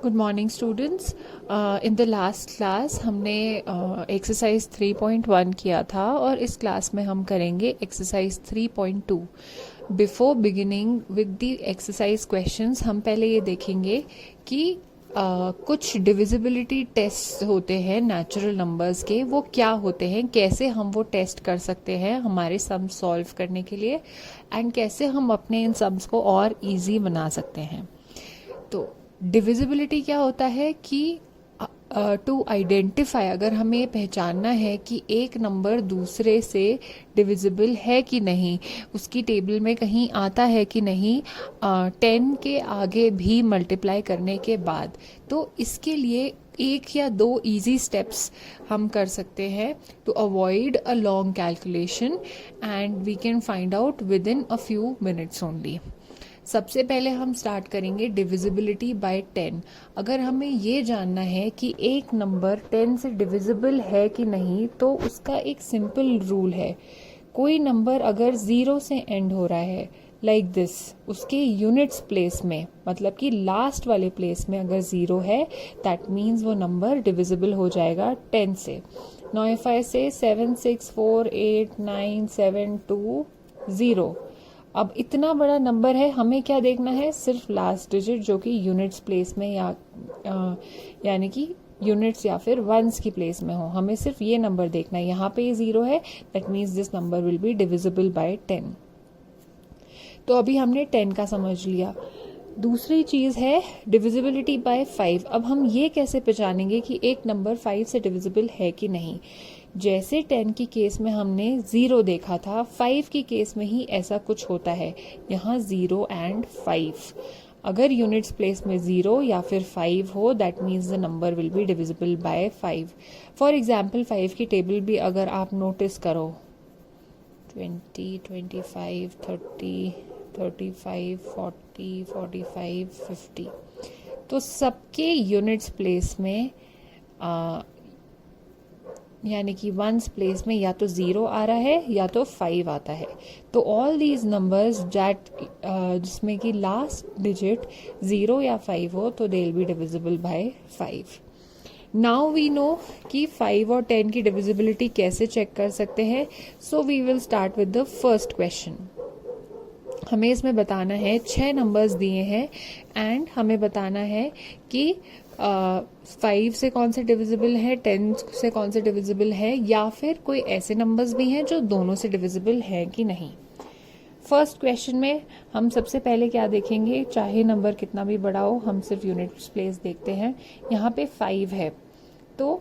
Good morning students. In the last class हमने exercise 3.1 किया था और इस क्लास में हम करेंगे exercise 3.2। Before beginning with the exercise questions हम पहले ये देखेंगे कि कुछ डिविजिबिलिटी टेस्ट होते हैं नेचुरल नंबर्स के, वो क्या होते हैं, कैसे हम वो टेस्ट कर सकते हैं हमारे सम सॉल्व करने के लिए, एंड कैसे हम अपने इन सम्स को और इजी बना सकते हैं। तो डिविजिबिलिटी क्या होता है कि टू आइडेंटिफाई, अगर हमें पहचानना है कि एक नंबर दूसरे से डिविजिबल है कि नहीं, उसकी टेबल में कहीं आता है कि नहीं 10 के आगे भी मल्टीप्लाई करने के बाद, तो इसके लिए एक या दो इजी स्टेप्स हम कर सकते हैं to avoid a long calculation and we can find out with in a few minutes only. सबसे पहले हम स्टार्ट करेंगे डिविजिबिलिटी बाय 10। अगर हमें ये जानना है कि एक नंबर 10 से डिविजिबल है कि नहीं, तो उसका एक सिंपल रूल है। कोई नंबर अगर 0 से एंड हो रहा है लाइक दिस, उसके यूनिट्स प्लेस में, मतलब कि लास्ट वाले प्लेस में अगर 0 है, दैट मीन्स वो नंबर डिविजिबल हो जाएगा 10 से। नाउ इफ आई से 7 6 4 8 9 7 2 0, अब इतना बड़ा नंबर है, हमें क्या देखना है, सिर्फ लास्ट डिजिट जो कि यूनिट्स प्लेस में या यानी कि यूनिट्स या फिर वंस की प्लेस में हो, हमें सिर्फ ये नंबर देखना है। यहाँ पे ये 0 है, that means this number will be divisible bye 10। तो अभी हमने 10 का समझ लिया। दूसरी चीज है डिविजिबिलिटी बाय 5। अब हम ये कैसे पहचानेंगे कि एक नंबर 5 से डिविजिबल है कि नहीं। जैसे 10 की केस में हमने 0 देखा था, 5 की केस में ही ऐसा कुछ होता है। यहाँ 0 एंड 5, अगर यूनिट्स प्लेस में 0 या फिर 5 हो, that means the number will be divisible by 5। For example 5 की टेबल भी अगर आप नोटिस करो, 20 25 30 35 40 45 50, तो सबके यूनिट्स प्लेस में यानी कि वंस प्लेस में या तो 0 आ रहा है या तो 5 आता है। तो ऑल दीज नंबर्स दैट जिसमें कि लास्ट डिजिट 0 या 5 हो, तो they will be divisible by 5। Now we know कि 5 और 10 की डिविजिबिलिटी कैसे चेक कर सकते हैं। So we will start with the first question. हमें इसमें बताना है 6 नंबर्स दिए हैं एंड हमें बताना है कि 5 से कौन से डिविजिबल है, 10 से कौन से डिविजिबल है, या फिर कोई ऐसे नंबर्स भी हैं जो दोनों से डिविजिबल हैं कि नहीं। फर्स्ट क्वेश्चन में हम सबसे पहले क्या देखेंगे, चाहे नंबर कितना भी बड़ा हो, हम सिर्फ यूनिट्स प्लेस देखते हैं। यहाँ पे 5 है, तो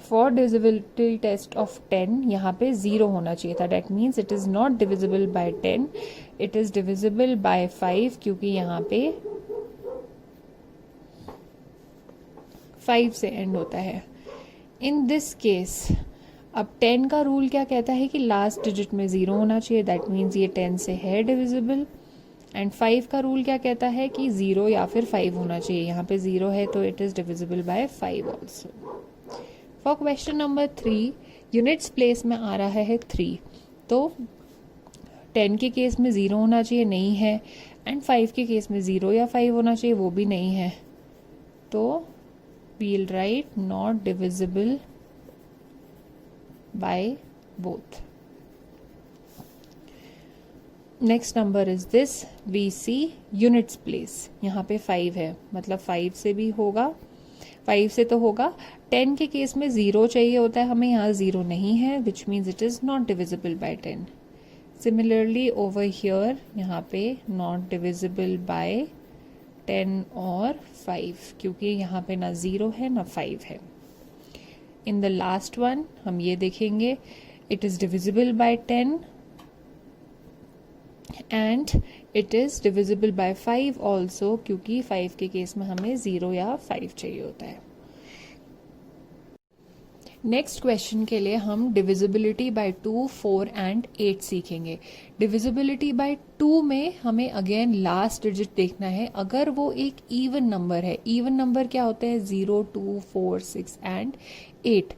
फॉर डिविजिबिलिटी टेस्ट ऑफ 10 यहाँ पे 0 होना चाहिए था। That means it is not divisible by 10, it is divisible by 5, क्योंकि यहाँ पे 5 से एंड होता है। इन दिस केस अब 10 का रूल क्या कहता है कि लास्ट डिजिट में 0 होना चाहिए, दैट मीन्स ये 10 से है डिविजिबल। एंड 5 का रूल क्या कहता है कि 0 या फिर 5 होना चाहिए, यहाँ पे 0 है तो it is divisible by 5 also. For question number 3, units place में आ रहा है 3, तो 10 के केस में 0 होना चाहिए, नहीं है, एंड 5 के केस में 0 या 5 होना चाहिए, वो भी नहीं है, तो we'll write not divisible by both. Next number is this, we see units place, यहाँ पे 5 है, मतलब 5 से भी होगा, 5 से तो होगा। 10 के केस में 0 चाहिए होता है हमें, यहाँ 0 नहीं है, which means it is not divisible by 10. Similarly over here यहाँ पे not divisible by 10 और 5, क्योंकि यहाँ पे ना 0 है ना 5 है। इन द लास्ट वन हम ये देखेंगे, it is divisible bye 10 and it is divisible by 5 also, क्योंकि 5 के केस में हमें 0 या 5 चाहिए होता है। नेक्स्ट क्वेश्चन के लिए हम डिविजिबिलिटी बाय 2, 4 एंड 8 सीखेंगे। डिविजिबिलिटी बाय 2 में हमें अगेन लास्ट डिजिट देखना है। अगर वो एक इवन नंबर है, इवन नंबर क्या होते हैं, 0 2 4 6 एंड 8,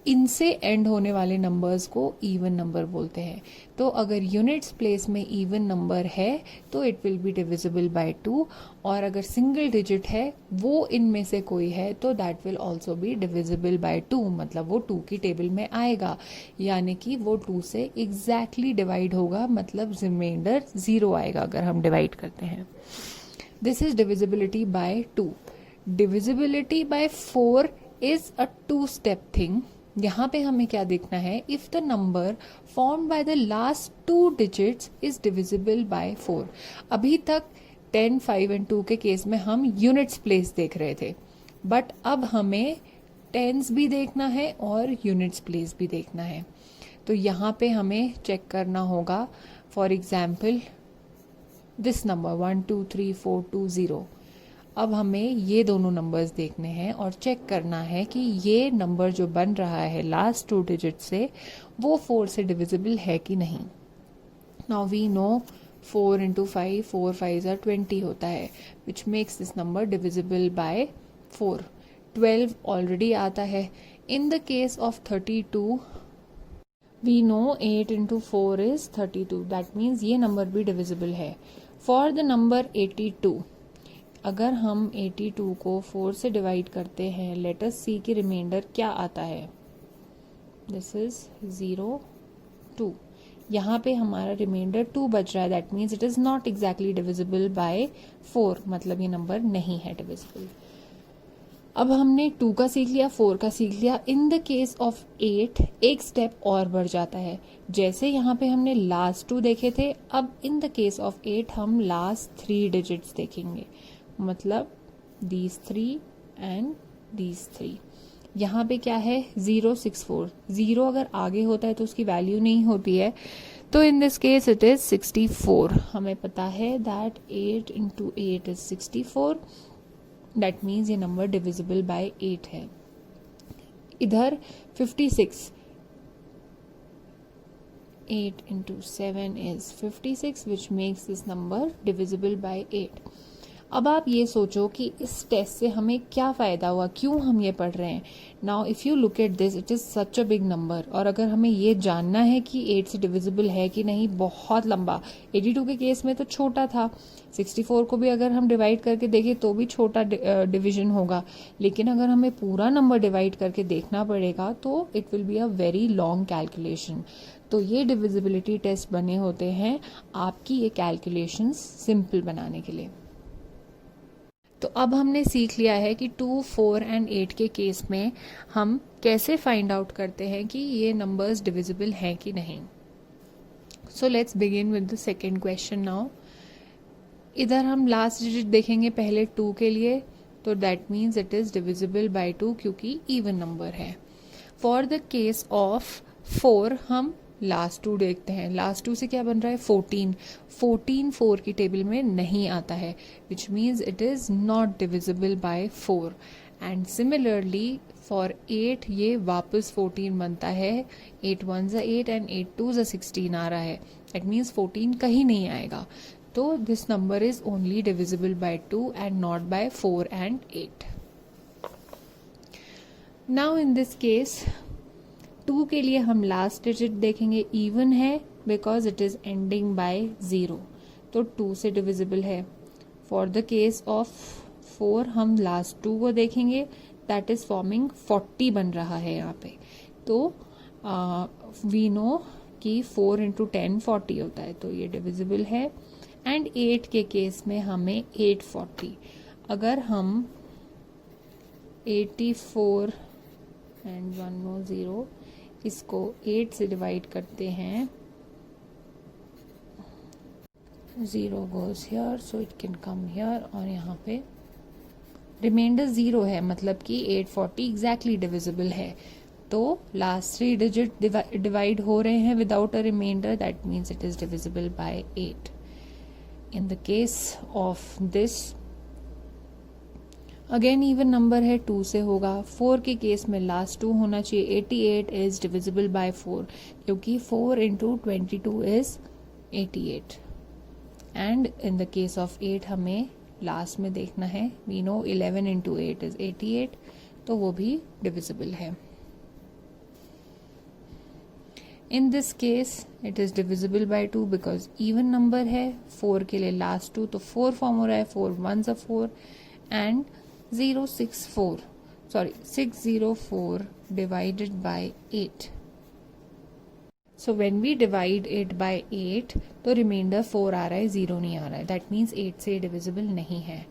इनसे एंड होने वाले नंबर्स को इवन नंबर बोलते हैं। तो अगर यूनिट्स प्लेस में इवन नंबर है तो it will be divisible by 2, और अगर सिंगल डिजिट है वो इनमें से कोई है तो that will also be divisible by 2, मतलब वो 2 की टेबल में आएगा, यानी कि वो 2 से एग्जैक्टली डिवाइड होगा, मतलब रिमाइंडर 0 आएगा अगर हम डिवाइड करते हैं। This is divisibility by 2। Divisibility by 4 is a two step thing. यहाँ पे हमें क्या देखना है, if the number formed by the last 2 digits is divisible by 4। अभी तक 10, 5 एंड 2 के केस में हम यूनिट्स प्लेस देख रहे थे, बट अब हमें टेंस भी देखना है और यूनिट्स प्लेस भी देखना है। तो यहाँ पे हमें चेक करना होगा, फॉर एग्जाम्पल दिस नंबर 1 2 3 4 2 0। अब हमें ये दोनों नंबर्स देखने हैं और चेक करना है कि ये नंबर जो बन रहा है लास्ट 2 डिजिट से वो 4 से डिविजिबल है कि नहीं। Now we know 4 into 5, 4 5s are 20 होता है, which makes this number divisible by 4। 12 already आता है। In the case of 32 we know 8 into 4 is 32, that means ये नंबर भी डिविजिबल है। फॉर द नंबर 82, अगर हम 82 को 4 से डिवाइड करते हैं, लेट अस सी की रिमाइंडर क्या आता है। This is 0 2। यहाँ पे हमारा रिमाइंडर 2 बच रहा है, that means it is not exactly divisible by 4, मतलब ये नंबर नहीं है डिविजिबल। अब हमने 2 का सीख लिया, 4 का सीख लिया। इन द केस ऑफ 8 एक स्टेप और बढ़ जाता है। जैसे यहाँ पे हमने लास्ट 2 देखे थे, अब इन द केस ऑफ 8 हम लास्ट 3 डिजिट्स देखेंगे, मतलब these 3 and these 3। यहाँ पे क्या है 0 6 4। 0 अगर आगे होता है तो उसकी वैल्यू नहीं होती है, तो इन दिस केस इट इज 64। हमें पता है that 8 into 8 is 64, that means ये नंबर डिविजिबल बाय 8 है। इधर 56, 8 into 7 is 56, which makes this number divisible by 8। अब आप ये सोचो कि इस टेस्ट से हमें क्या फ़ायदा हुआ, क्यों हम ये पढ़ रहे हैं। Now if you look at this, it is such a big number, और अगर हमें ये जानना है कि 8 से डिविजिबल है कि नहीं, बहुत लंबा। 82 के केस में तो छोटा था, 64 को भी अगर हम डिवाइड करके देखें तो भी छोटा डिवीजन होगा, लेकिन अगर हमें पूरा नंबर डिवाइड करके देखना पड़ेगा तो it will be a very long calculation. तो ये डिविजिबिलिटी टेस्ट बने होते हैं आपकी ये कैलकुलेशंस सिंपल बनाने के लिए। तो अब हमने सीख लिया है कि 2, 4 एंड 8 के केस में हम कैसे फाइंड आउट करते हैं कि ये नंबर्स डिविजिबल हैं कि नहीं। So let's begin with the second question now. इधर हम लास्ट डिजिट देखेंगे पहले 2 के लिए, तो that means it is divisible by 2 क्योंकि इवन नंबर है। फॉर द केस ऑफ 4 हम लास्ट 2 देखते हैं। लास्ट 2 से क्या बन रहा है 14। 14 4 की टेबल में नहीं आता है, which means it is not divisible by 4। And similarly for 8 ये वापस 14 बनता है। 8 1s are 8 and 8 2s are 16 आ रहा है, दैट मीन्स 14 कहीं नहीं आएगा। तो this number is only divisible by 2 and not by 4 and 8। Now in this case 2 के लिए हम लास्ट डिजिट देखेंगे, इवन है because it is ending by 0, तो 2 से डिविजिबल है। फॉर द केस ऑफ 4 हम लास्ट 2 को देखेंगे, दैट इज फॉर्मिंग 40 बन रहा है यहाँ पे। तो वी नो कि 4 into 10 40 होता है, तो ये डिविजिबल है। एंड 8 के केस में हमें 840, अगर हम 84 एंड 1 more 0 इसको 8 से डिवाइड करते हैं, 0 goes here so it can come here, और यहाँ पे रिमाइंडर 0 है, मतलब कि 840 एग्जैक्टली डिविजिबल है। तो लास्ट 3 डिजिट डिवाइड हो रहे हैं without a remainder, that means it is divisible by 8। In the case of this again even number है, 2 से होगा। 4 के केस में लास्ट 2 होना चाहिए। 88 इज डिविजिबल बाय 4 क्योंकि 4 into 22 is 88। And in the case of 8 हमें लास्ट में देखना है, वी नो 11 into 8 इज 88, तो वो भी डिविजिबल है। इन this case it is divisible by 2 because even number है. 4 के लिए लास्ट 2 तो 4 फॉर्म हो रहा है. 4 1s are 4 and 604 divided by 8. So when we divide it by 8 तो रिमाइंडर 4 आ रहा है, 0 नहीं आ रहा है. दैट मीन्स 8 से डिविजिबल नहीं है.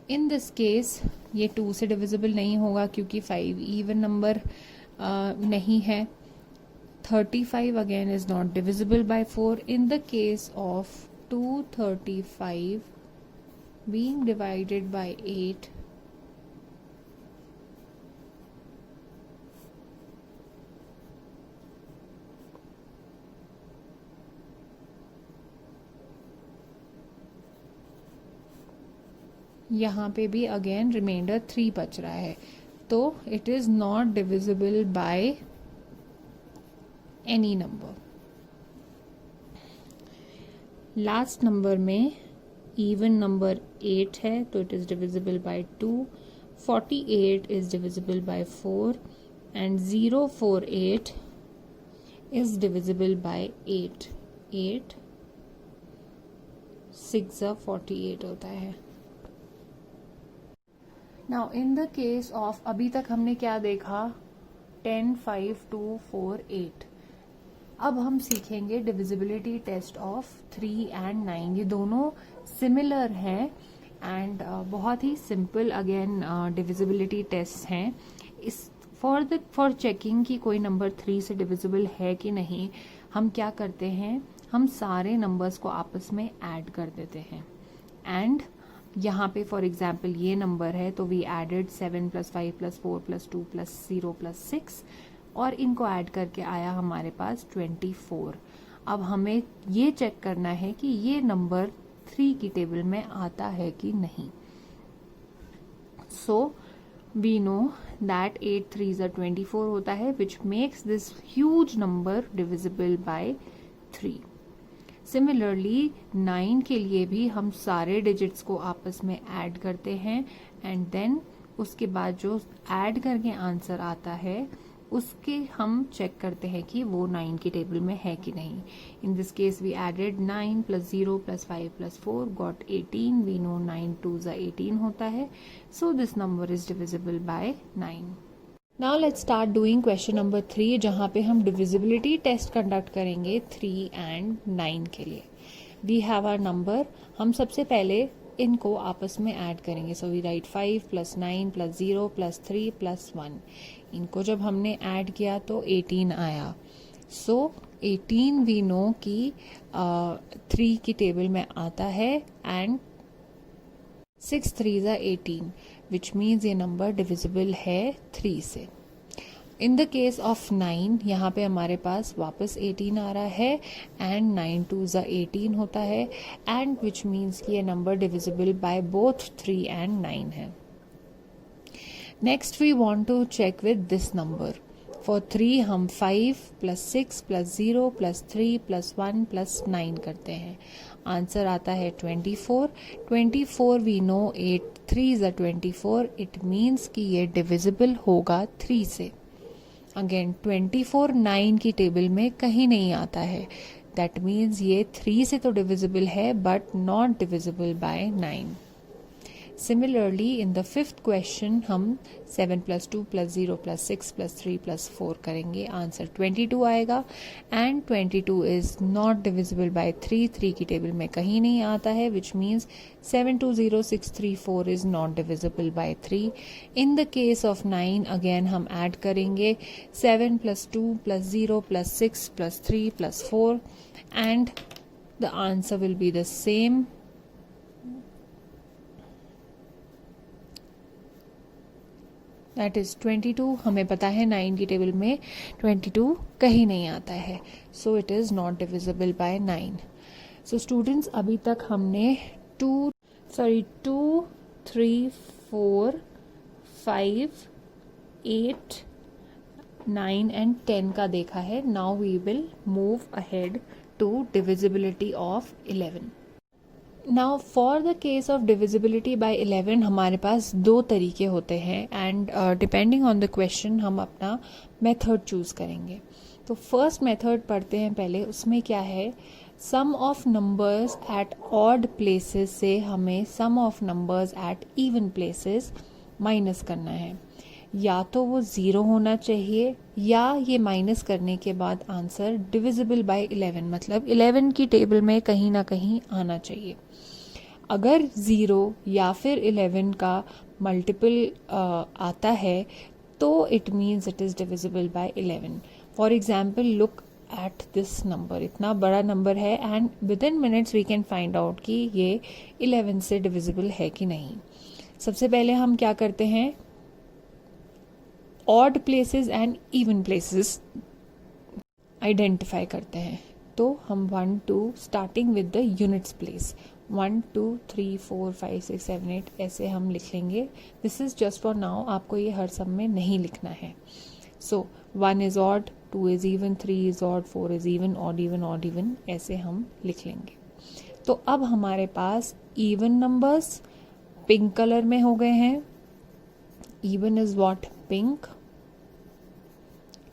इन दिस केस ये 2 से डिविजिबल नहीं होगा क्योंकि 5 इवन नंबर नहीं है. 35 again is not divisible by 4. In the case of 235 being divided by 8, यहाँ पे भी अगेन रिमाइंडर 3 बच रहा है, तो it is not divisible by any number. Last number में इवन नंबर 8 है तो it is divisible by 2. 48 is divisible by 4 and 048 is divisible by 8. 8 6 48 होता है. Now in the case of अभी तक हमने क्या देखा, 10 5 2 4 8. अब हम सीखेंगे डिविजिबिलिटी टेस्ट ऑफ 3 एंड 9. ये दोनों सिमिलर हैं एंड बहुत ही सिंपल अगेन डिविजिबिलिटी टेस्ट हैं. इस फॉर चेकिंग कि कोई नंबर 3 से डिविजिबल है कि नहीं, हम क्या करते हैं, हम सारे नंबर्स को आपस में ऐड कर देते हैं. एंड यहाँ पे फॉर एग्जाम्पल ये नंबर है तो वी एडेड 7 + 5 + 4 + 2 + 0 + 6 और इनको ऐड करके आया हमारे पास 24. अब हमें ये चेक करना है कि ये नंबर 3 की टेबल में आता है कि नहीं. So we know that 8 3s are 24 होता है, which makes this huge number divisible by 3. Similarly 9 के लिए भी हम सारे डिजिट्स को आपस में ऐड करते हैं एंड देन उसके बाद जो ऐड करके आंसर आता है उसके हम चेक करते हैं कि वो 9 की टेबल में है कि नहीं. In this case we added 9 + 0 + 5 + 4 got 18. We know 9 2s are 18 होता है. So this number is divisible by 9. Now let's start doing question number 3 जहाँ पे हम डिविजिबिलिटी टेस्ट कंडक्ट करेंगे 3 एंड 9 के लिए. We have our number. हम सबसे पहले इनको आपस में ऐड करेंगे. So we write 5 + 9 + 0 + 3 + 1. इनको जब हमने ऐड किया तो 18 आया. सो 18 वी नो कि 3 की टेबल में आता है and 6 3s are 18 which means ये नंबर डिविजिबल है 3 से. इन द केस ऑफ 9 यहाँ पे हमारे पास वापस 18 आ रहा है एंड 9 2s are 18 होता है एंड विच मीन्स कि ये number divisible by both 3 and 9 है. Next we want to check with this number. For 3 हम 5 + 6 + 0 + 3 + 1 + 9 करते हैं. आंसर आता है 24. 24 we know 8 3s are 24. It means कि ये डिविजिबल होगा 3 से. अगेन 24 9 की टेबल में कहीं नहीं आता है. दैट मीन्स ये 3 से तो डिविजिबल है but not divisible by 9. Similarly in the 5th question हम 7 + 2 + 0 + 6 + 3 + 4 करेंगे. आंसर 22 आएगा and 22 is not divisible by 3. 3 की टेबल में कहीं नहीं आता है which means 7 2 0 6 3 4 is not divisible by 3. In the case of 9 again हम ऐड करेंगे 7 + 2 + 0 + 6 + 3 + 4 and the answer will be the same. That is 22. हमें पता है 9 की टेबल में 22 कहीं नहीं आता है. So it is not divisible by 9. So students अभी तक हमने 2 3 4 5 8 9 एंड 10 का देखा है. Now we will move ahead to divisibility of 11. Now for the case of divisibility by 11 हमारे पास 2 तरीके होते हैं and depending on the question हम अपना मेथड चूज करेंगे. तो फर्स्ट मेथड पढ़ते हैं पहले, उसमें क्या है, sum of numbers at odd places से हमें sum of numbers at even places minus करना है। या तो वो 0 होना चाहिए या ये माइनस करने के बाद आंसर डिविजिबल बाय 11, मतलब 11 की टेबल में कहीं ना कहीं आना चाहिए। अगर 0 या फिर 11 का मल्टीपल आता है तो it means it is divisible by 11। For example look at this number, इतना बड़ा नंबर है and with in minutes we can find out कि ये 11 से डिविजिबल है कि नहीं। सबसे पहले हम क्या करते हैं, odd places and even places identify करते हैं। तो हम 1 2 starting with the units place, 1 2 3 4 5 6 7 8 ऐसे हम लिख लेंगे। This is just for now, आपको ये हर सम में नहीं लिखना है। सो 1 is odd, 2 is even, 3 is odd, 4 is even, odd even, odd even, ऐसे हम लिख लेंगे। तो अब हमारे पास इवन नंबर्स पिंक कलर में हो गए हैं। Even is what, pink,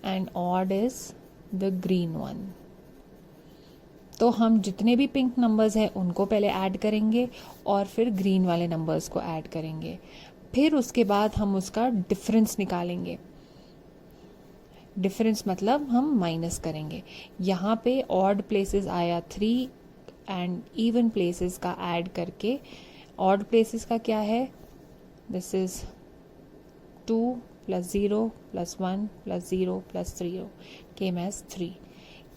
and odd is the green one. तो हम जितने भी पिंक नंबर्स हैं उनको पहले ऐड करेंगे और फिर ग्रीन वाले नंबर्स को ऐड करेंगे, फिर उसके बाद हम उसका डिफरेंस निकालेंगे। डिफरेंस मतलब हम माइनस करेंगे। यहाँ पे ऑड प्लेसेस आया 3 एंड इवन प्लेसेस का ऐड करके, ऑड प्लेसेस का क्या है, this is 2 + 0 + 1 + 0 + 0 came as 3।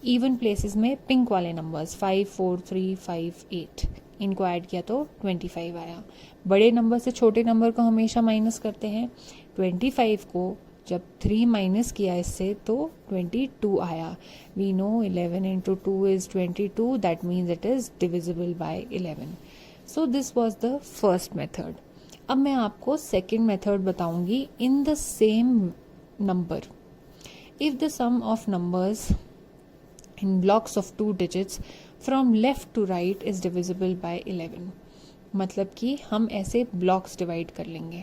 Even places में पिंक वाले नंबर्स 5 4 3 5 8, इनको ऐड किया तो 25 आया। बड़े नंबर से छोटे नंबर को हमेशा माइनस करते हैं। 25 को जब 3 माइनस किया इससे तो 22 आया। We know 11 × 2 is 22, that means it is divisible by 11। So this was the first method. अब मैं आपको सेकेंड मेथड बताऊंगी। In the same number, if the sum of numbers in blocks of 2 digits from left to right is divisible by 11, मतलब कि हम ऐसे blocks divide कर लेंगे।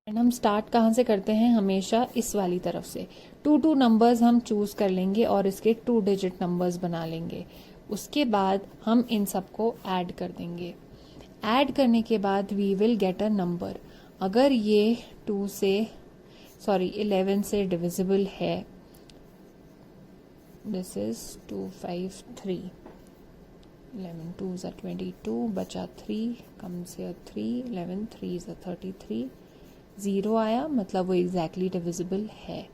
एंड हम स्टार्ट कहाँ से करते हैं, हमेशा इस वाली तरफ से। 2 नंबर्स हम चूज कर लेंगे और इसके 2 डिजिट नंबर्स बना लेंगे। उसके बाद हम इन सबको ऐड कर देंगे। ऐड करने के बाद we will get a number. अगर ये 11 से डिविजिबल है, दिस इज 2 5 3, 11 2s are 22, बचा 3, कम से 3, 11 3s are 33, 0 आया, मतलब वो एग्जैक्टली डिविजिबल है,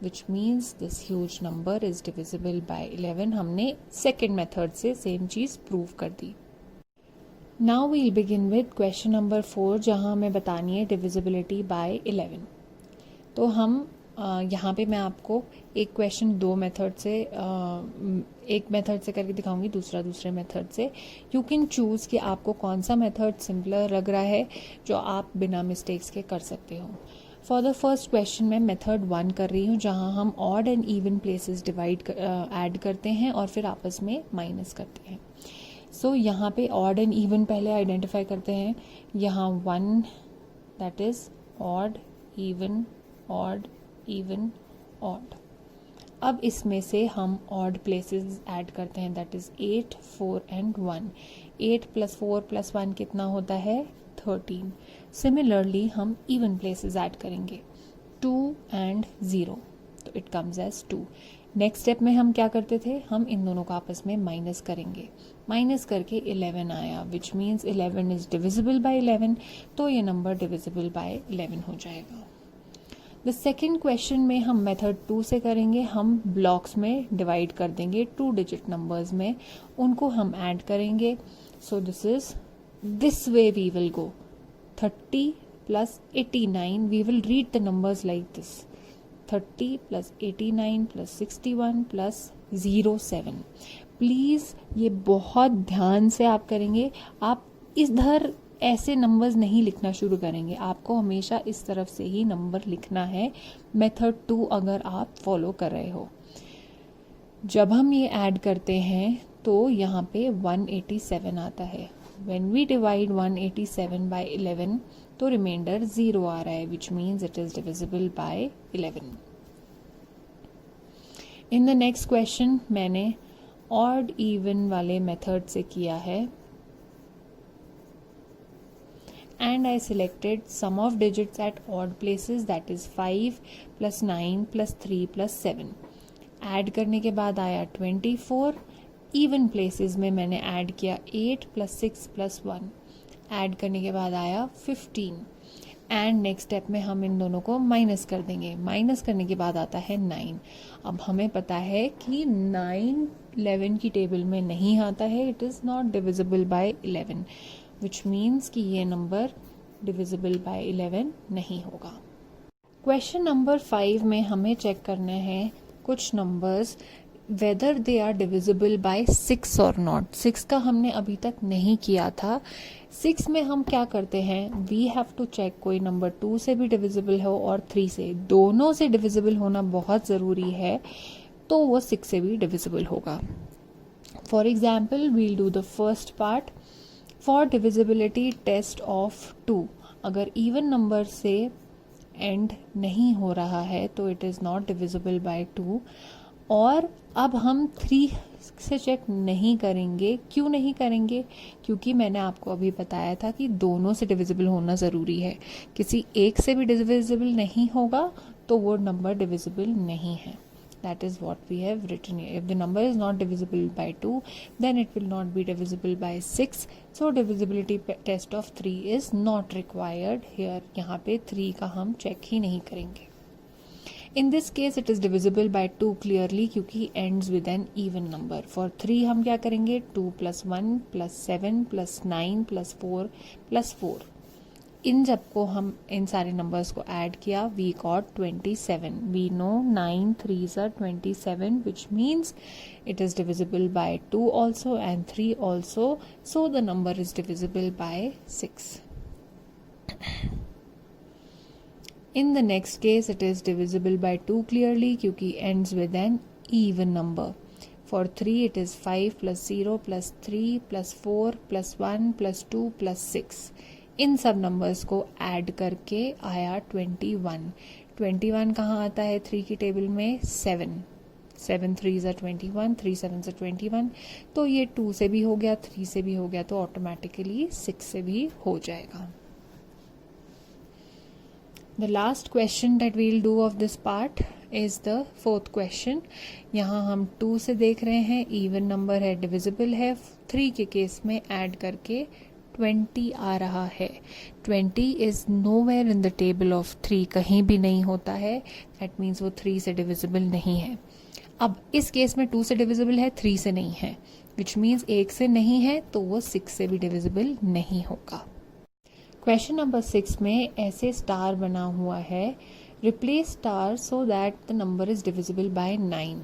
which means this huge number is divisible by 11। हमने सेकेंड मेथड से सेम चीज प्रूव कर दी। Now we'll begin with question number 4, जहां हमें बतानी है डिविजिबिलिटी बाय 11। तो हम यहाँ पे मैं आपको एक क्वेश्चन 2 मेथड से, एक मेथड से करके दिखाऊंगी, दूसरा दूसरे मेथड से। यू कैन चूज कि आपको कौन सा मेथड सिंपलर लग रहा है जो आप बिना मिस्टेक्स के कर सकते हो। फॉर द फर्स्ट क्वेश्चन मैं मेथड 1 कर रही हूँ, जहाँ हम odd and even places divide add करते हैं और फिर आपस में माइनस करते हैं। सो यहाँ पे ऑड एंड इवन पहले आइडेंटिफाई करते हैं। यहाँ 1 that is odd, even, odd, even, odd. अब इसमें से हम ऑड प्लेसेस ऐड करते हैं, दैट इज 8 4 एंड 1। 8 + 4 + 1 कितना होता है, 13। सिमिलरली हम इवन प्लेसेस ऐड करेंगे, 2 एंड 0, तो it comes as 2। Next step में हम क्या करते थे, हम इन दोनों को आपस में माइनस करेंगे। माइनस करके 11 आया, which means 11 is divisible by 11, तो ये नंबर डिविजिबल बाय 11 हो जाएगा। द सेकेंड क्वेश्चन में हम मेथड 2 से करेंगे। हम ब्लॉक्स में डिवाइड कर देंगे 2 डिजिट नंबर्स में, उनको हम ऐड करेंगे। So this way we will go, 30 + 89, we will read the numbers like this, 30 + 89 + 61 + 07। Please ये बहुत ध्यान से आप करेंगे। आप इधर ऐसे नंबर्स नहीं लिखना शुरू करेंगे, आपको हमेशा इस तरफ से ही नंबर लिखना है, मेथड 2 अगर आप फॉलो कर रहे हो। जब हम ये ऐड करते हैं तो यहाँ पे 187 आता है। व्हेन वी डिवाइड 187 बाय 11 तो रिमाइंडर 0 आ रहा है, which means it is divisible by 11। In the next question मैंने ऑड इवन वाले मेथड से किया है and I selected sum of digits at odd places, that is 5 plus 9 plus 3 plus 7. Add करने के बाद आया 24. इवन प्लेसेस में मैंने ऐड किया 8 plus 6 plus 1. ऐड करने के बाद आया 15. एंड नेक्स्ट स्टेप में हम इन दोनों को माइनस कर देंगे. माइनस करने के बाद आता है 9. अब हमें पता है कि 9 11 की टेबल में नहीं आता है. It is not divisible by 11, which means कि ये नंबर डिविजिबल बाय 11 नहीं होगा. क्वेश्चन नंबर 5 में हमें चेक करना है कुछ numbers whether they are divisible by 6 और नॉट. 6 का हमने अभी तक नहीं किया था. 6 में हम क्या करते हैं, वी हैव टू चेक कोई नंबर 2 से भी डिविजिबल हो और 3 से, दोनों से डिविजिबल होना बहुत ज़रूरी है, तो वो 6 से भी डिविजिबल होगा. For example we'll do the first part. For divisibility test of 2, अगर इवन नंबर से एंड नहीं हो रहा है तो it is not divisible by 2. और अब हम 3 से चेक नहीं करेंगे. क्यों नहीं करेंगे? क्योंकि मैंने आपको अभी बताया था कि दोनों से डिविजिबल होना ज़रूरी है. किसी एक से भी डिविजिबल नहीं होगा तो वो नंबर डिविजिबल नहीं है. That is what we have written here. If the number is not divisible by 2, then it will not be divisible by 6. So divisibility test of 3 is not required here. यहाँ पे 3 का हम check ही नहीं करेंगे. In this case it is divisible by 2 clearly क्योंकि ends with an even number. For 3 हम क्या करेंगे, 2 plus 1 plus 7 plus 9 plus 4 plus 4. इन जब को हम इन सारे नंबर्स को ऐड किया, we got 27. We know 9 3s are 27, which means it is divisible by 2 also and 3 also, so the number is divisible by 6. In the next case it is divisible by 2 clearly क्योंकि ends with an even number. For 3 it is 5 plus 0 plus 3 plus 4 plus 1 plus 2 plus 6. इन सब numbers को add करके आया 21. 21 कहाँ आता है 3 की table में? 7 3s are 21, 3 7s are 21. तो ये 2 से भी हो गया, 3 से भी हो गया, तो ऑटोमेटिकली 6 से भी हो जाएगा. The last question that we'll do of this part is the fourth question. यहाँ हम 2 से देख रहे हैं, इवन नंबर है, डिविजिबल है. 3 के केस में ऐड करके 20 आ रहा है. 20 is nowhere in the table of 3, कहीं भी नहीं होता है. दैट मीन्स वो 3 से डिविजिबल नहीं है. अब इस केस में 2 से डिविजिबल है, 3 से नहीं है, विच मीन्स 1 से नहीं है तो वो 6 से भी डिविजिबल नहीं होगा. क्वेश्चन नंबर 6 में ऐसे स्टार बना हुआ है, replace star so that the number is divisible by 9.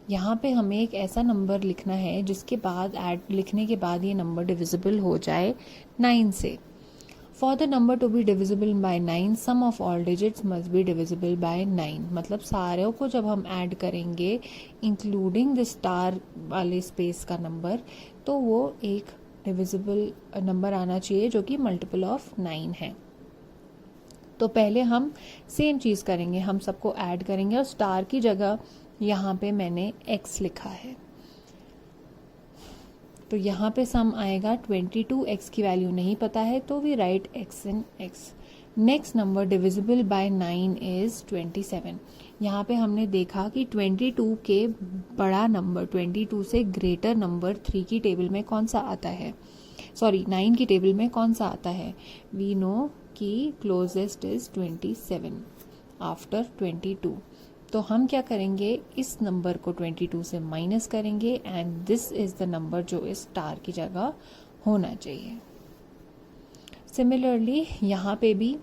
यहाँ पे हमें एक ऐसा नंबर लिखना है जिसके बाद ऐड लिखने के बाद ये नंबर डिविजिबल हो जाए 9 से. For the number to be divisible by 9, sum of all digits must be divisible by 9. मतलब सारों को जब हम ऐड करेंगे इंक्लूडिंग द स्टार वाले स्पेस का नंबर, तो वो एक डिविजिबल नंबर आना चाहिए जो कि मल्टीपल ऑफ 9 है. तो पहले हम सेम चीज़ करेंगे, हम सबको ऐड करेंगे और स्टार की जगह यहाँ पे मैंने x लिखा है. तो यहाँ पे सम आएगा 22. x की वैल्यू नहीं पता है तो we write x in x. Next number divisible by 9 is 27. यहाँ पे हमने देखा कि 22 के बड़ा नंबर, 22 से ग्रेटर नंबर 3 की टेबल में कौन सा आता है, 9 की टेबल में कौन सा आता है. वी नो कि क्लोजेस्ट इज 27 आफ्टर 22. तो हम क्या करेंगे, इस नंबर को 22 से माइनस करेंगे and this is the number जो इस स्टार की जगह होना चाहिए. सिमिलरली यहाँ पे भी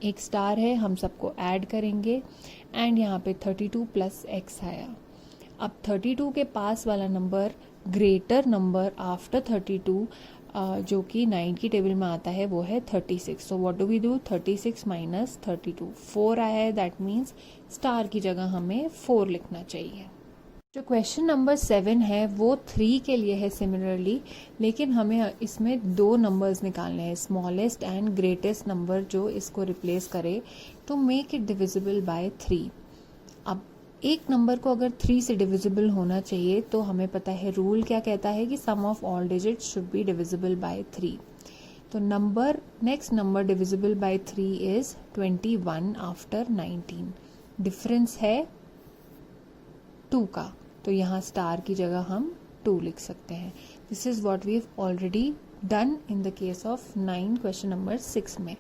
एक स्टार है, हम सबको ऐड करेंगे एंड यहाँ पे 32 प्लस x आया. अब 32 के पास वाला नंबर, ग्रेटर नंबर आफ्टर 32 जो कि 9 की टेबल में आता है, वो है 36. So what do we do, 36 minus 32, 4 आया है. दैट मीन्स स्टार की जगह हमें 4 लिखना चाहिए. जो क्वेश्चन नंबर 7 है वो 3 के लिए है सिमिलरली, लेकिन हमें इसमें 2 नंबर्स निकालने हैं, स्मॉलेस्ट एंड ग्रेटेस्ट नंबर जो इसको रिप्लेस करे to make it divisible by 3. अब एक नंबर को अगर 3 से डिविजिबल होना चाहिए तो हमें पता है रूल क्या कहता है कि sum of all digits should be divisible by 3। तो next number divisible by 3 is 21 after 19। Difference है 2 का, तो यहाँ स्टार की जगह हम 2 लिख सकते हैं। This is what we have already done in the case of 9 question number 6 में।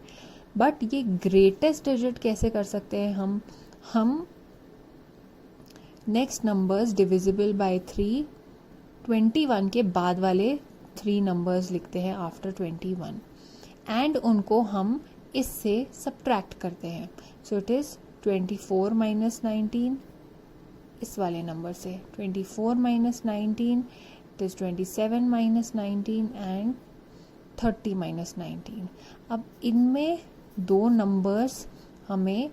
बट ये ग्रेटेस्ट डिजिट कैसे कर सकते हैं हम नेक्स्ट नंबर्स डिविजिबल बाय 3 21 के बाद वाले 3 नंबर्स लिखते हैं आफ्टर 21 एंड उनको हम इससे सब्ट्रैक्ट करते हैं। सो इट इज 24 माइनस 19 इस वाले नंबर से, 24 minus 19 it is 27 minus 19 and 30 minus 19। अब इनमें 2 नंबर्स हमें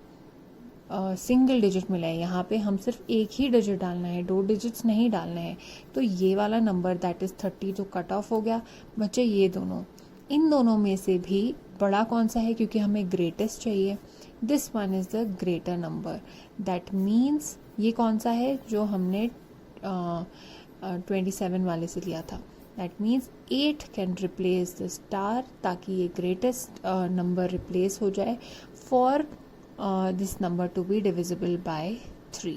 सिंगल डिजिट मिला है, यहाँ पे हम सिर्फ एक ही डिजिट डालना है, 2 डिजिट्स नहीं डालने हैं। तो ये वाला नंबर दैट इज 30 जो कट ऑफ हो गया, बचे ये दोनों। इन दोनों में से भी बड़ा कौन सा है, क्योंकि हमें ग्रेटेस्ट चाहिए। This one is the greater number. That means ये कौन सा है जो हमने 27 वाले से लिया था। That means 8 can replace the star, ताकि ये ग्रेटेस्ट नंबर रिप्लेस हो जाए for this number to be divisible by 3।